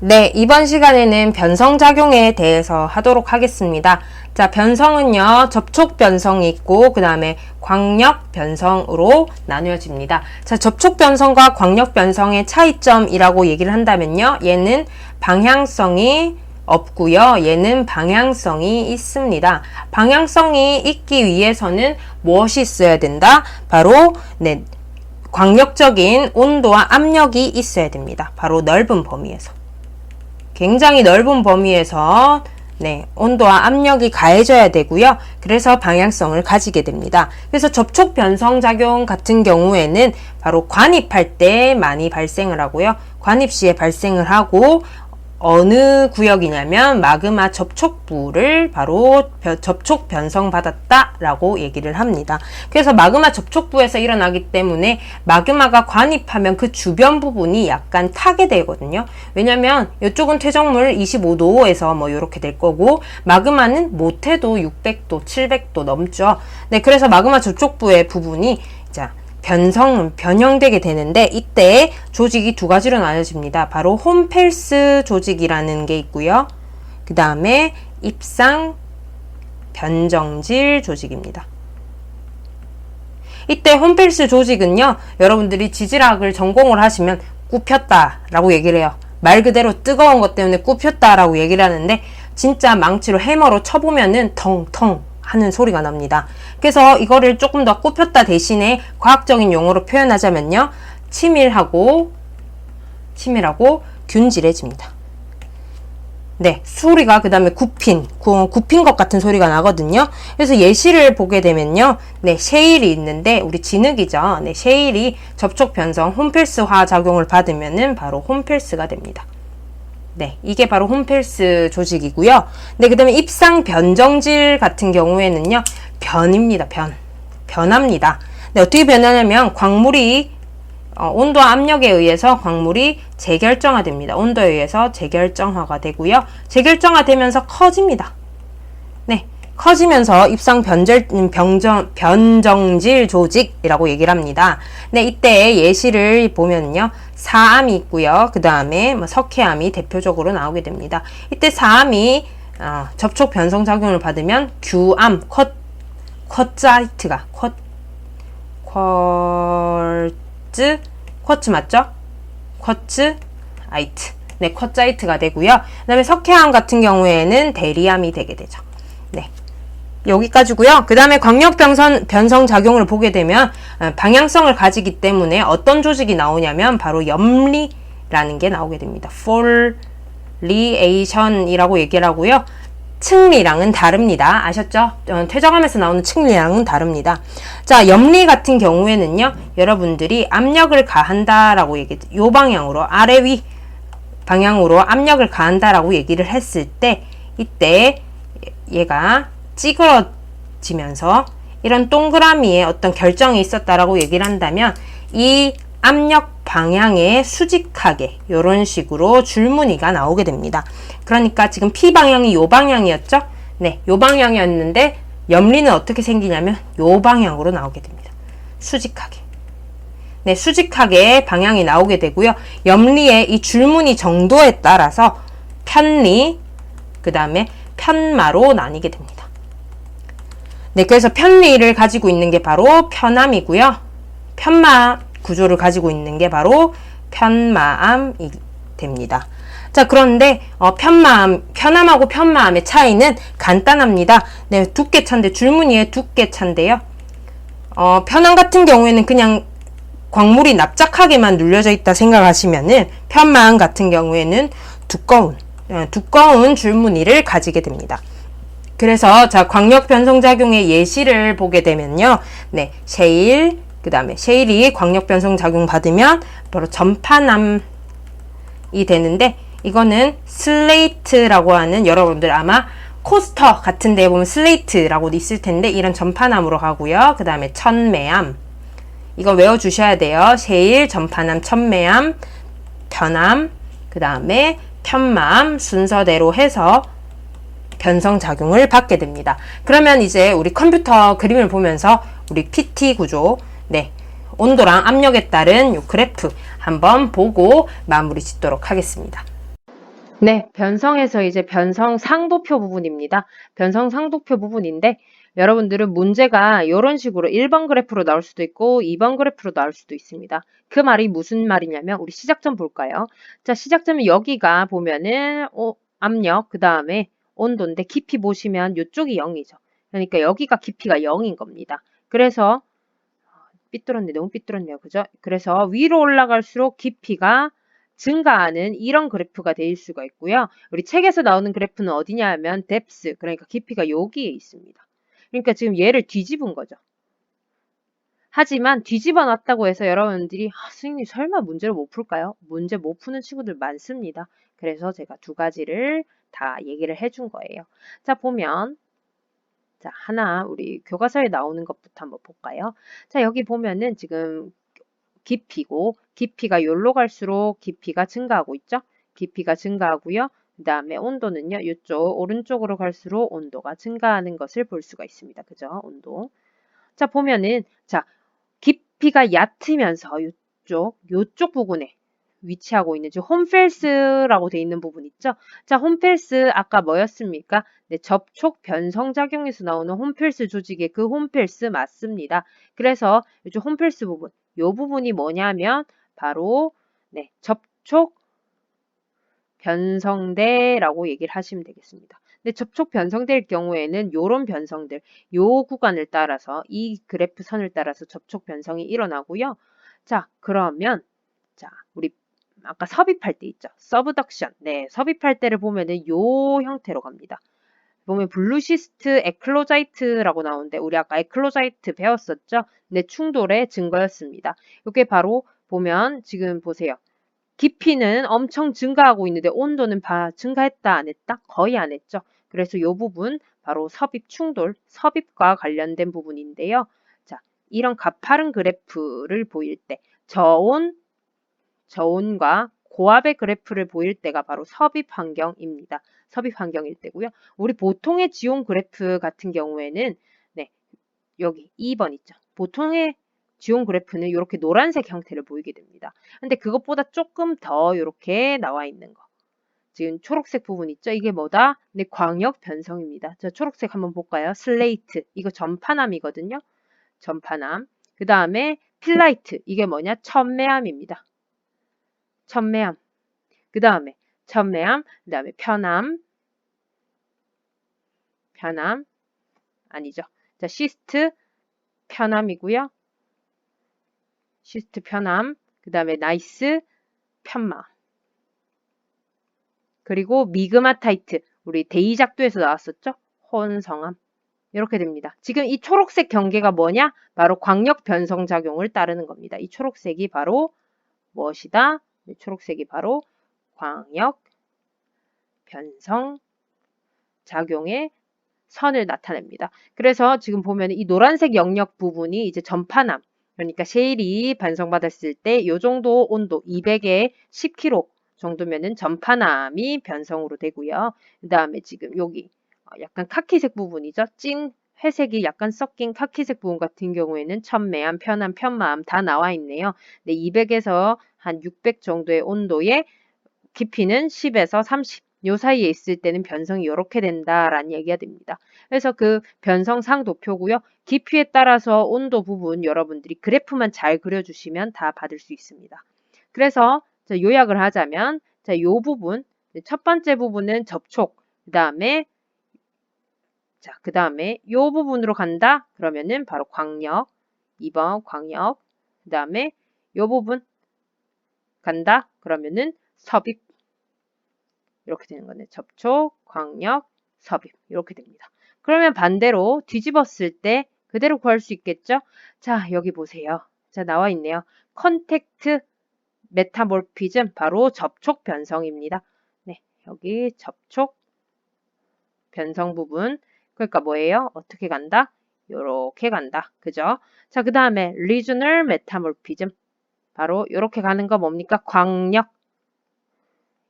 네, 이번 시간에는 변성작용에 대해서 하도록 하겠습니다. 자, 변성은요, 접촉 변성이 있고, 그 다음에 광역 변성으로 나누어집니다. 자, 접촉 변성과 광역 변성의 차이점이라고 얘기를 한다면요, 얘는 방향성이 없고요, 얘는 방향성이 있습니다. 방향성이 있기 위해서는 무엇이 있어야 된다? 바로, 네, 광역적인 온도와 압력이 있어야 됩니다. 바로 넓은 범위에서. 굉장히 넓은 범위에서 온도와 압력이 가해져야 되고요. 그래서 방향성을 가지게 됩니다. 그래서 접촉 변성작용 같은 경우에는 바로 관입할 때 많이 발생을 하고요. 관입 시에 발생을 하고 어느 구역이냐면 마그마 접촉부를 바로 접촉 변성받았다 라고 얘기를 합니다. 그래서 마그마 접촉부에서 일어나기 때문에 마그마가 관입하면 그 주변 부분이 약간 타게 되거든요. 왜냐면 이쪽은 퇴적물 25도에서 뭐 이렇게 될 거고 마그마는 못해도 600도, 700도 넘죠. 네, 그래서 마그마 접촉부의 부분이 변형되게 되는데 이때 조직이 두 가지로 나눠집니다. 바로 홈펠스 조직이라는 게 있고요. 그 다음에 입상 변정질 조직입니다. 이때 홈펠스 조직은요, 여러분들이 지질학을 전공을 하시면 굽혔다 라고 얘기를 해요. 말 그대로 뜨거운 것 때문에 굽혔다 라고 얘기를 하는데 진짜 망치로 해머로 쳐보면은 텅텅 하는 소리가 납니다. 그래서 이거를 조금 더 굽혔다 대신에 과학적인 용어로 표현하자면요, 치밀하고 균질해집니다. 네, 소리가 그 다음에 굽힌 것 같은 소리가 나거든요. 그래서 예시를 보게 되면요, 네, 셰일이 있는데 우리 진흙이죠. 네, 셰일이 접촉 변성 홈펠스화 작용을 받으면은 바로 홈펠스가 됩니다. 네, 이게 바로 홈펠스 조직이고요. 네, 그 다음에 입상 변정질 같은 경우에는요, 변합니다. 네, 어떻게 변하냐면 광물이 온도와 압력에 의해서 광물이 재결정화됩니다. 온도에 의해서 재결정화가 되고요. 재결정화되면서 커집니다. 네, 커지면서 입상 변정질 조직이라고 얘기를 합니다. 네, 이때 예시를 보면요, 사암이 있고요. 그 다음에 석회암이 대표적으로 나오게 됩니다. 이때 사암이 접촉 변성 작용을 받으면 규암, 쿼츠아이트가 쿼츠 맞죠? 쿼츠아이트. 네, 쿼츠아이트가 되고요. 그 다음에 석회암 같은 경우에는 대리암이 되게 되죠. 네, 여기까지고요. 그 다음에 광역 변성 작용을 보게 되면 방향성을 가지기 때문에 어떤 조직이 나오냐면 바로 염리라는 게 나오게 됩니다. foliation이라고 얘기를 하고요. 층리랑은 다릅니다. 아셨죠? 퇴적암에서 나오는 층리랑은 다릅니다. 자, 염리 같은 경우에는요, 여러분들이 압력을 가한다라고 요 방향으로, 아래 위 방향으로 압력을 가한다라고 얘기를 했을 때, 이때 얘가 찌그러지면서 이런 동그라미에 어떤 결정이 있었다라고 얘기를 한다면 이 압력 방향에 수직하게 이런 식으로 줄무늬가 나오게 됩니다. 그러니까 지금 P 방향이 요 방향이었죠? 네, 요 방향이었는데 염리는 어떻게 생기냐면 요 방향으로 나오게 됩니다. 수직하게. 네, 수직하게 방향이 나오게 되고요. 염리의 이 줄무늬 정도에 따라서 편리, 그 다음에 편마로 나뉘게 됩니다. 네, 그래서 편리를 가지고 있는 게 바로 편암이고요. 편마 구조를 가지고 있는 게 바로 편마암이 됩니다. 자, 그런데 편암하고 편마암의 차이는 간단합니다. 네, 두께차인데, 줄무늬의 두께차인데요. 편암 같은 경우에는 그냥 광물이 납작하게만 눌려져 있다 생각하시면은 편마암 같은 경우에는 두꺼운 줄무늬를 가지게 됩니다. 그래서 자, 광역 변성작용의 예시를 보게 되면요, 네, 셰일, 그 다음에 셰일이 광역 변성 작용 받으면 바로 전파남이 되는데, 이거는 슬레이트라고 하는, 여러분들 아마 코스터 같은 데 보면 슬레이트라고 있을 텐데 이런 전파남으로 가고요. 그 다음에 천매암, 이거 외워주셔야 돼요. 셰일, 전파남, 천매암, 편암, 그 다음에 편마암 순서대로 해서 변성작용을 받게 됩니다. 그러면 이제 우리 컴퓨터 그림을 보면서 우리 PT 구조, 네, 온도랑 압력에 따른 요 그래프 한번 보고 마무리 짓도록 하겠습니다. 네, 변성에서 이제 변성 상도표 부분입니다. 변성 상도표 부분인데 여러분들은 문제가 이런 식으로 1번 그래프로 나올 수도 있고 2번 그래프로 나올 수도 있습니다. 그 말이 무슨 말이냐면 우리 시작점 볼까요? 자, 시작점은 여기가 보면은 압력, 그 다음에 온도인데 깊이 보시면 이쪽이 0이죠. 그러니까 여기가 깊이가 0인 겁니다. 그래서 삐뚤었네. 너무 삐뚤었네요. 그죠? 그래서 위로 올라갈수록 깊이가 증가하는 이런 그래프가 될 수가 있고요. 우리 책에서 나오는 그래프는 어디냐 하면 depth, 그러니까 깊이가 여기에 있습니다. 그러니까 지금 얘를 뒤집은 거죠. 하지만 뒤집어 놨다고 해서 여러분들이 선생님 설마 문제를 못 풀까요? 문제 못 푸는 친구들 많습니다. 그래서 제가 두 가지를 다 얘기를 해준 거예요. 자, 보면 자, 하나 우리 교과서에 나오는 것부터 한번 볼까요? 자, 여기 보면은 지금 깊이고 깊이가 여기로 갈수록 깊이가 증가하고 있죠? 깊이가 증가하고요. 그 다음에 온도는요. 이쪽 오른쪽으로 갈수록 온도가 증가하는 것을 볼 수가 있습니다. 그죠? 온도. 자, 보면은 자, 깊이가 얕으면서 요쪽 부분에 위치하고 있는 지금 홈펠스라고 돼 있는 부분 있죠? 자, 홈펠스 아까 뭐였습니까? 네, 접촉 변성작용에서 나오는 홈펠스 조직의 그 홈펠스 맞습니다. 그래서 이쪽 홈펠스 부분, 요 부분이 뭐냐면 바로 네, 접촉 변성대라고 얘기를 하시면 되겠습니다. 근데 접촉 변성될 경우에는 요런 변성들, 요 구간을 따라서 이 그래프 선을 따라서 접촉 변성이 일어나고요. 자, 그러면 자, 우리 아까 섭입할 때 있죠. 서브덕션. 네, 섭입할 때를 보면은 요 형태로 갑니다. 보면 블루시스트 에클로자이트라고 나오는데 우리 아까 에클로자이트 배웠었죠? 네, 충돌의 증거였습니다. 이게 바로 보면 지금 보세요. 깊이는 엄청 증가하고 있는데 온도는 증가했다 안 했다? 거의 안 했죠. 그래서 이 부분 바로 섭입 충돌, 섭입과 관련된 부분인데요. 자, 이런 가파른 그래프를 보일 때 저온과 고압의 그래프를 보일 때가 바로 섭입 환경입니다. 섭입 환경일 때고요. 우리 보통의 지온 그래프 같은 경우에는 네, 여기 2번 있죠. 보통의 지온 그래프는 이렇게 노란색 형태를 보이게 됩니다. 근데 그것보다 조금 더 이렇게 나와 있는 거. 지금 초록색 부분 있죠? 이게 뭐다? 네, 광역 변성입니다. 자, 초록색 한번 볼까요? 슬레이트. 이거 전파남이거든요. 전파남. 그 다음에 필라이트. 이게 뭐냐? 천매암입니다. 천매암. 그 다음에 천매암. 그 다음에 편암. 편암. 아니죠. 자, 시스트 편암이고요. 시스트 편암. 그 다음에 나이스 편마. 그리고 미그마타이트, 우리 데이작도에서 나왔었죠? 혼성암. 이렇게 됩니다. 지금 이 초록색 경계가 뭐냐? 바로 광역 변성 작용을 따르는 겁니다. 이 초록색이 바로 무엇이다? 이 초록색이 바로 광역 변성 작용의 선을 나타냅니다. 그래서 지금 보면 이 노란색 영역 부분이 이제 전파남, 그러니까 셰일이 반성받았을 때 이 정도 온도 200에 10kg 정도면은 전파남이 변성으로 되고요. 그 다음에 지금 여기 약간 카키색 부분이죠. 찐 회색이 약간 섞인 카키색 부분 같은 경우에는 천매암, 편암, 편마암 다 나와 있네요. 네, 200에서 한 600 정도의 온도에 깊이는 10에서 30. 요 사이에 있을 때는 변성이 이렇게 된다라는 얘기가 됩니다. 그래서 그 변성 상도표고요. 깊이에 따라서 온도 부분 여러분들이 그래프만 잘 그려주시면 다 받을 수 있습니다. 그래서 요약을 하자면 자, 요 부분 첫 번째 부분은 접촉 그 다음에 요 부분으로 간다 그러면은 바로 광역 2번 광역 그 다음에 요 부분 간다 그러면은 섭입 이렇게 되는 거네. 접촉, 광역, 섭입 이렇게 됩니다. 그러면 반대로 뒤집었을 때 그대로 구할 수 있겠죠? 자, 여기 보세요. 자, 나와 있네요. 컨택트 메타몰피즘 바로 접촉 변성입니다. 네, 여기 접촉 변성 부분. 그러니까 뭐예요? 어떻게 간다? 요렇게 간다. 그죠? 자, 그 다음에 regional metamorphism 바로 요렇게 가는 거 뭡니까? 광역.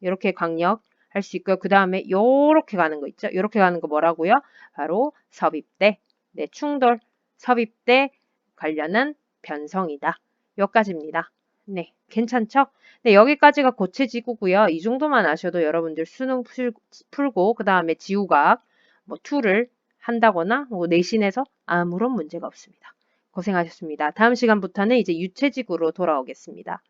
요렇게 광역 할 수 있고요. 그 다음에 요렇게 가는 거 있죠? 요렇게 가는 거 뭐라고요? 바로 섭입대, 네, 충돌, 섭입대 관련한 변성이다. 여기까지입니다. 네, 괜찮죠? 네, 여기까지가 고체지구고요. 이 정도만 아셔도 여러분들 수능 풀고 그 다음에 지구과학 뭐 2를 한다거나 뭐 내신에서 아무런 문제가 없습니다. 고생하셨습니다. 다음 시간부터는 이제 유체지구로 돌아오겠습니다.